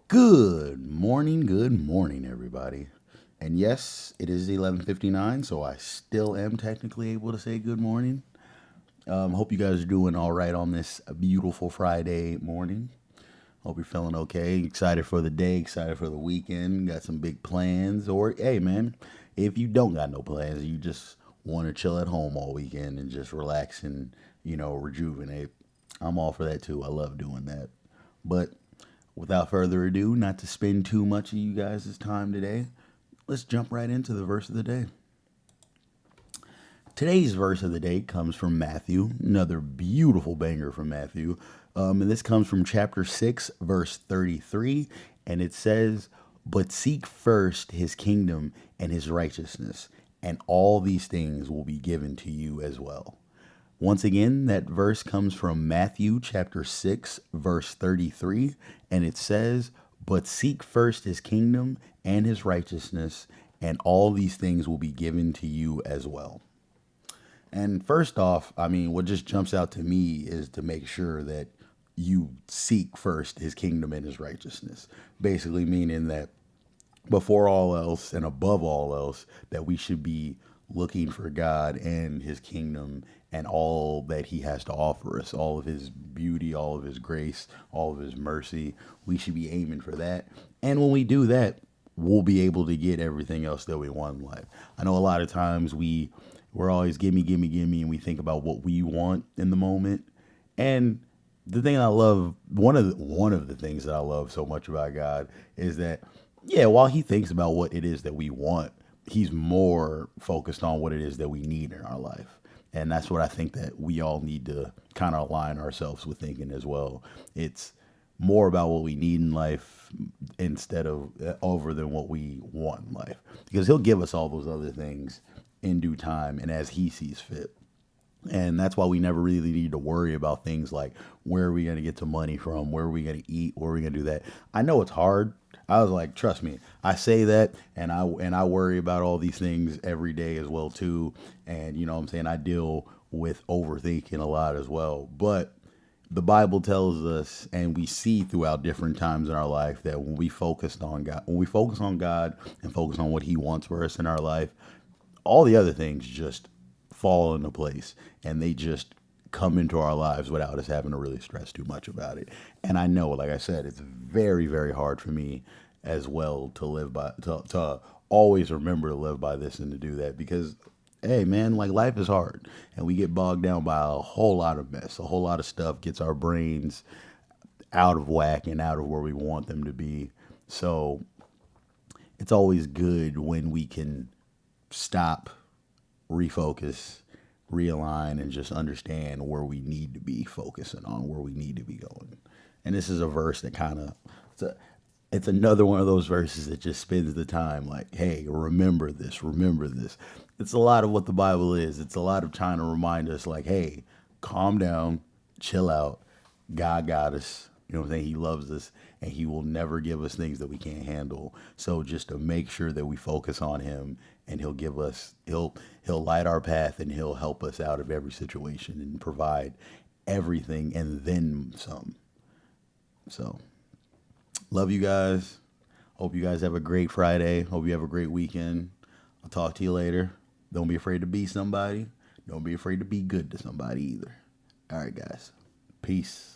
Good morning, everybody. And yes, it is 11:59, so I still am technically able to say good morning. Hope you guys are doing all right on this beautiful Friday morning. Hope you're feeling okay. Excited for the day, excited for the weekend. Got some big plans, or hey, man, if you don't got no plans, you just want to chill at home all weekend and just relax and rejuvenate. I'm all for that too. I love doing that. But without further ado, not to spend too much of you guys' time today, let's jump right into the verse of the day. Today's verse of the day comes from Matthew, another beautiful banger from Matthew. And this comes from chapter 6, verse 33. And it says, "But seek first his kingdom and his righteousness, and all these things will be given to you as well." Once again, that verse comes from Matthew chapter 6, verse 33, and it says, "But seek first his kingdom and his righteousness, and all these things will be given to you as well." And first off, I mean, what just jumps out to me is to make sure that you seek first his kingdom and his righteousness. Basically, meaning that before all else and above all else, that we should be looking for God and his kingdom and all that he has to offer us, all of his beauty, all of his grace, all of his mercy. We should be aiming for that. And when we do that, we'll be able to get everything else that we want in life. I know a lot of times we're always gimme, gimme, gimme, and we think about what we want in the moment. And the thing I love, one of the things that I love so much about God is that, yeah, while he thinks about what it is that we want, he's more focused on what it is that we need in our life. And that's what I think that we all need to kind of align ourselves with thinking as well. It's more about what we need in life instead of over than what we want in life, because he'll give us all those other things in due time and as he sees fit. And that's why we never really need to worry about things like where are we going to get the money from, where are we going to eat, where are we going to do that. I know it's hard. I was like, trust me, I say that, and I worry about all these things every day as well too. And you know what I'm saying, I deal with overthinking a lot as well. But the Bible tells us, and we see throughout different times in our life, that when we focus on God and focus on what He wants for us in our life, all the other things just fall into place and they just come into our lives without us having to really stress too much about it. And I know, like I said, it's very, very hard for me as well to live by, to always remember to live by this and to do that because, hey, man, like life is hard and we get bogged down by a whole lot of mess. A whole lot of stuff gets our brains out of whack and out of where we want them to be. So it's always good when we can stop, refocus, realign, and just understand where we need to be focusing on, where we need to be going. And this is a verse that kind of it's another one of those verses that just spends the time like, hey, remember this, remember this. It's a lot of what the Bible is. It's a lot of trying to remind us like, hey, calm down, chill out. God got us. You know what I'm saying? He loves us and he will never give us things that we can't handle. So just to make sure that we focus on him and he'll light our path and he'll help us out of every situation and provide everything and then some. So love you guys. Hope you guys have a great Friday. Hope you have a great weekend. I'll talk to you later. Don't be afraid to be somebody. Don't be afraid to be good to somebody either. All right, guys. Peace.